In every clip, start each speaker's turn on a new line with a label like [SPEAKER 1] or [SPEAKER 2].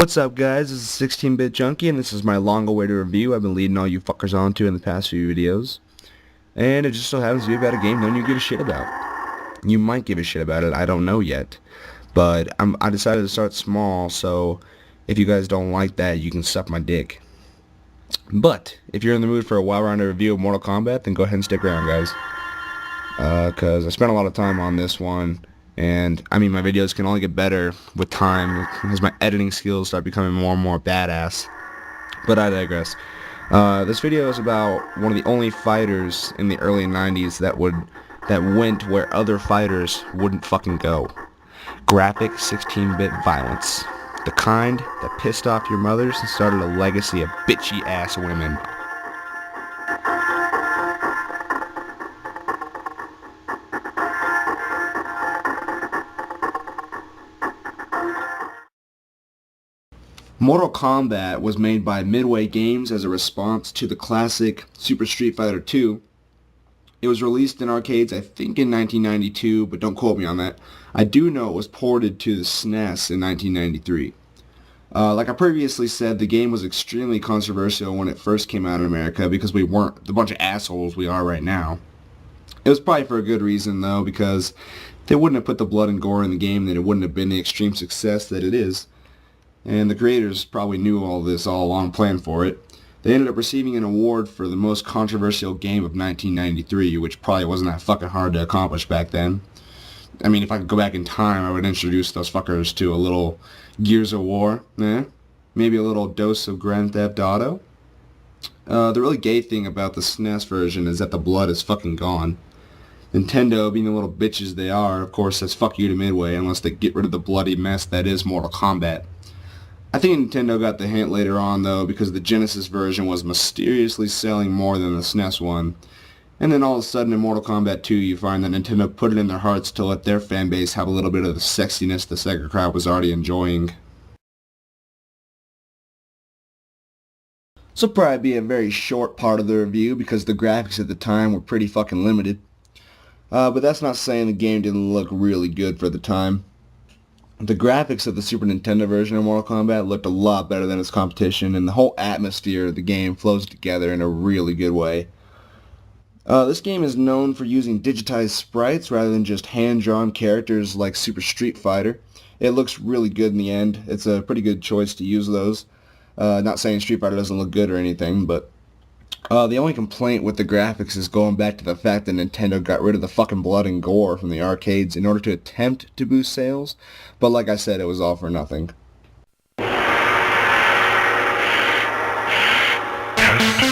[SPEAKER 1] What's up, guys? This is 16-Bit Junkie, and this is my long-awaited review I've been leading all you fuckers on to in the past few videos. And it just so happens to be about a game none of you give a shit about. You might give a shit about it, I don't know yet. But I decided to start small, so if you guys don't like that, you can suck my dick. But if you're in the mood for a well-rounded review of Mortal Kombat, then go ahead and stick around, guys. Because I spent a lot of time on this one. And, I mean, my videos can only get better with time as my editing skills start becoming more and more badass. But I digress. This video is about one of the only fighters in the early 90s that went where other fighters wouldn't fucking go. Graphic 16-bit violence. The kind that pissed off your mothers and started a legacy of bitchy-ass women. Mortal Kombat was made by Midway Games as a response to the classic Super Street Fighter 2. It was released in arcades, I think, in 1992, but don't quote me on that. I do know it was ported to the SNES in 1993. Like I previously said, the game was extremely controversial when it first came out in America because we weren't the bunch of assholes we are right now. It was probably for a good reason, though, because if they wouldn't have put the blood and gore in the game, then it wouldn't have been the extreme success that it is. And the creators probably knew all this all along, planned for it. They ended up receiving an award for the most controversial game of 1993, which probably wasn't that fucking hard to accomplish back then. I mean, if I could go back in time, I would introduce those fuckers to a little Gears of War, maybe a little dose of Grand Theft Auto. The really gay thing about the SNES version is that the blood is fucking gone. Nintendo, being the little bitches they are, of course says fuck you to Midway unless they get rid of the bloody mess that is Mortal Kombat. I think Nintendo got the hint later on, though, because the Genesis version was mysteriously selling more than the SNES one. And then all of a sudden in Mortal Kombat 2, you find that Nintendo put it in their hearts to let their fanbase have a little bit of the sexiness the Sega crowd was already enjoying. This will probably be a very short part of the review because the graphics at the time were pretty fucking limited. But that's not saying the game didn't look really good for the time. The graphics of the Super Nintendo version of Mortal Kombat looked a lot better than its competition, and the whole atmosphere of the game flows together in a really good way. This game is known for using digitized sprites rather than just hand-drawn characters like Super Street Fighter. It looks really good in the end. It's a pretty good choice to use those. Not saying Street Fighter doesn't look good or anything, but the only complaint with the graphics is going back to the fact that Nintendo got rid of the fucking blood and gore from the arcades in order to attempt to boost sales, but like I said, it was all for nothing.
[SPEAKER 2] Test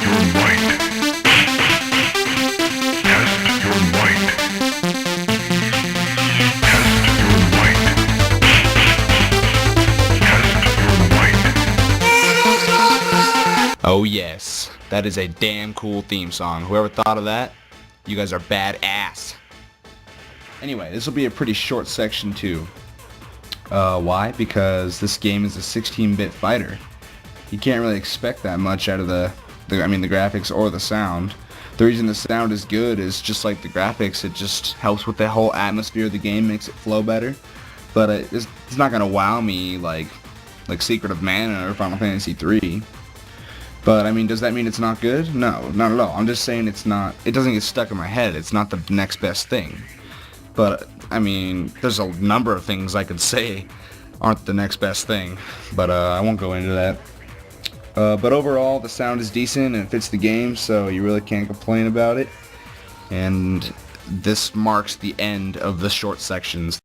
[SPEAKER 2] your might. Test your might. Test your might. Test your might.
[SPEAKER 1] Oh yes, that is a damn cool theme song. Whoever thought of that, you guys are badass. Anyway, this will be a pretty short section too. Why? Because this game is a 16-bit fighter. You can't really expect that much out of the graphics or the sound. The reason the sound is good is just like the graphics, it just helps with the whole atmosphere of the game, makes it flow better. But it's not gonna wow me like Secret of Mana or Final Fantasy 3. But, I mean, does that mean it's not good? No, not at all. I'm just saying it doesn't get stuck in my head. It's not the next best thing. But, I mean, there's a number of things I could say aren't the next best thing. But, I won't go into that. But overall, the sound is decent and it fits the game, so you really can't complain about it. And this marks the end of the short sections.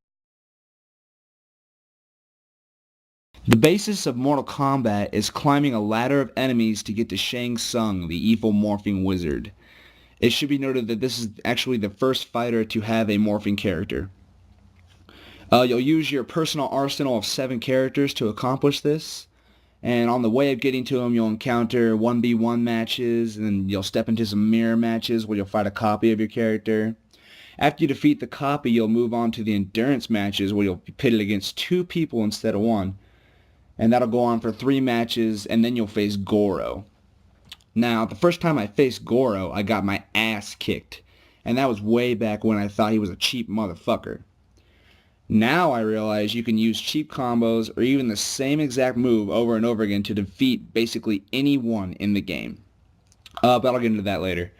[SPEAKER 1] The basis of Mortal Kombat is climbing a ladder of enemies to get to Shang Tsung, the evil morphing wizard. It should be noted that this is actually the first fighter to have a morphing character. You'll use your personal arsenal of 7 characters to accomplish this, and on the way of getting to them you'll encounter 1v1 matches, and then you'll step into some mirror matches where you'll fight a copy of your character. After you defeat the copy, you'll move on to the endurance matches where you'll be pitted against 2 people instead of 1. And that'll go on for 3 matches, and then you'll face Goro. Now, the first time I faced Goro, I got my ass kicked. And that was way back when I thought he was a cheap motherfucker. Now I realize you can use cheap combos or even the same exact move over and over again to defeat basically anyone in the game. But I'll get into that later.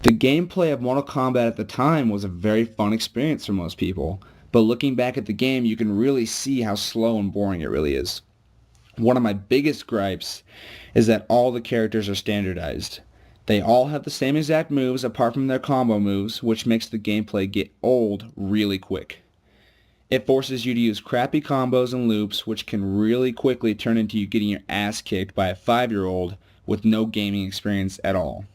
[SPEAKER 1] The gameplay of Mortal Kombat at the time was a very fun experience for most people, but looking back at the game you can really see how slow and boring it really is. One of my biggest gripes is that all the characters are standardized. They all have the same exact moves apart from their combo moves, which makes the gameplay get old really quick. It forces you to use crappy combos and loops, which can really quickly turn into you getting your ass kicked by a 5-year-old with no gaming experience at all.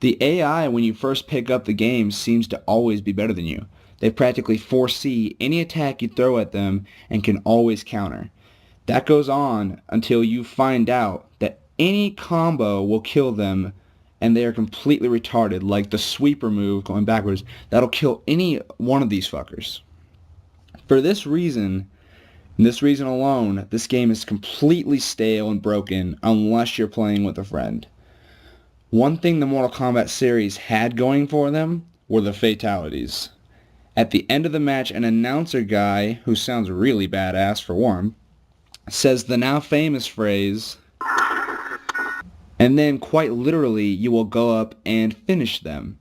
[SPEAKER 1] The AI when you first pick up the game seems to always be better than you. They practically foresee any attack you throw at them and can always counter. That goes on until you find out that any combo will kill them and they are completely retarded, like the sweeper move going backwards. That'll kill any one of these fuckers. For this reason, and this reason alone, this game is completely stale and broken unless you're playing with a friend. One thing the Mortal Kombat series had going for them were the fatalities. At the end of the match, an announcer guy, who sounds really badass for one, says the now famous phrase, and then quite literally you will go up and finish them.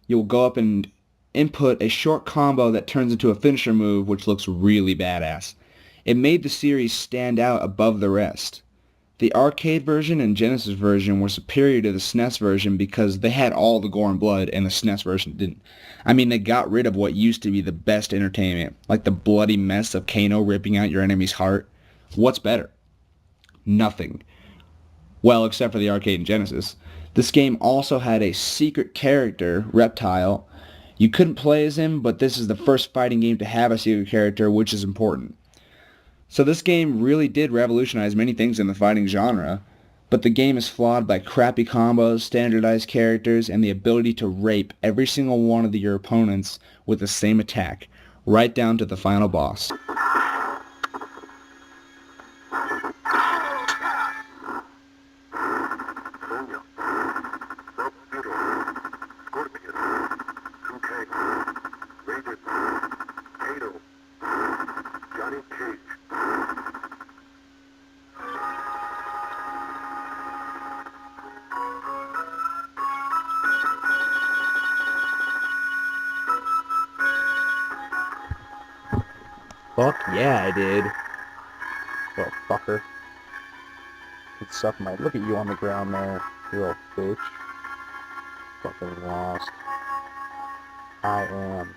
[SPEAKER 1] You will go up and input a short combo that turns into a finisher move which looks really badass. It made the series stand out above the rest. The arcade version and Genesis version were superior to the SNES version because they had all the gore and blood and the SNES version didn't. I mean, they got rid of what used to be the best entertainment, like the bloody mess of Kano ripping out your enemy's heart. What's better? Nothing. Well, except for the arcade and Genesis. This game also had a secret character, Reptile. You couldn't play as him, but this is the first fighting game to have a secret character, which is important. So this game really did revolutionize many things in the fighting genre, but the game is flawed by crappy combos, standardized characters, and the ability to rape every single one of your opponents with the same attack, right down to the final boss.
[SPEAKER 3] Fuck yeah, I did. Little fucker. Could suck my... Look at you on the ground there, you little bitch. Fucking lost. I am.